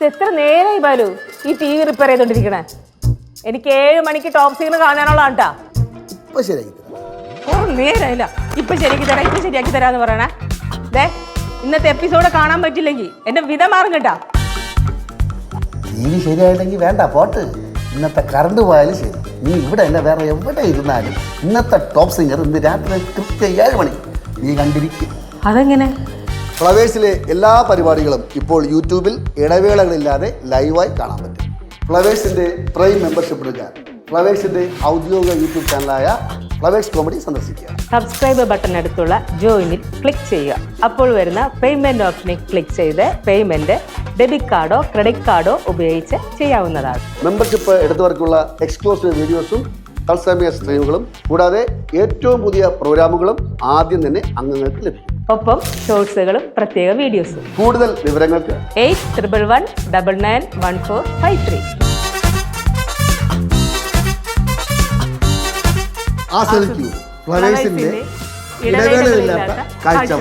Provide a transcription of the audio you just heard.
എത്ര നേരമായി ബാലു ഈ ടി വി റിപ്പയർ ചെയ്തോണ്ടിരിക്കണേ? എനിക്ക് 7 മണിക്ക് ടോപ്പ് സിംഗർ കാണാനുള്ളതാണ് കേട്ടാ. ഇപ്പൊ ശരിയാക്കി നേരമില്ല. ഇപ്പൊ ശരിയാക്കി തരാം, ഇപ്പൊ ശരിയാക്കി തരാന്ന് പറയണേ. ഇന്നത്തെ എപ്പിസോഡ് കാണാൻ പറ്റില്ലെങ്കിൽ എന്റെ വിധ മാറും കേട്ടാ. ടി വി ശരിയായില്ലെങ്കിൽ വേണ്ട പോട്ട്. ഇന്നത്തെ കറണ്ട് പോയാലും ശരി, നീ ഇവിടെ അല്ല വേറെ എവിടെ ഇരുന്നാലും ഇന്നത്തെ ടോപ്പ് സിംഗർ ഇന്ന് രാത്രി കൃത്യം 7 മണി നീ കണ്ടിരിക്കും. അതെങ്ങനെ? ഫ്ലവേഴ്സിലെ എല്ലാ പരിപാടികളും ഇപ്പോൾ യൂട്യൂബിൽ ഇടവേളകളില്ലാതെ ലൈവായി കാണാൻ പറ്റും. ഫ്ലവേഴ്സിൻ്റെ പ്രൈം മെമ്പർഷിപ്പ് എടുക്കാൻ ഫ്ലവേഴ്സിൻ്റെ ഔദ്യോഗിക യൂട്യൂബ് ചാനലായ ഫ്ലവേഴ്സ് കോമഡി സന്ദർശിക്കുക. സബ്സ്ക്രൈബ് ബട്ടൺ അടുത്തുള്ള ജോയിനിൽ ക്ലിക്ക് ചെയ്യുക. അപ്പോൾ വരുന്ന പേയ്മെന്റ് ഓപ്ഷനിൽ ക്ലിക്ക് ചെയ്ത് പേയ്മെന്റ് ഡെബിറ്റ് കാർഡോ ക്രെഡിറ്റ് കാർഡോ ഉപയോഗിച്ച് ചെയ്യാവുന്നതാണ്. മെമ്പർഷിപ്പ് എടുത്തവർക്കുള്ള എക്സ്ക്ലൂസീവ് വീഡിയോസും തത്സമയ സ്ട്രീമുകളും കൂടാതെ ഏറ്റവും പുതിയ പ്രോഗ്രാമുകളും ആദ്യം തന്നെ അംഗങ്ങൾക്ക് ലഭിക്കും. ഒപ്പം ഷോർട്സുകളും പ്രത്യേക വീഡിയോസും. കൂടുതൽ വിവരങ്ങൾക്ക് 81111453. ആസ്വദിക്കൂ ഫ്ലവേഴ്സിന്റെ ഇടവേളയില്ലാത്ത കാഴ്ച.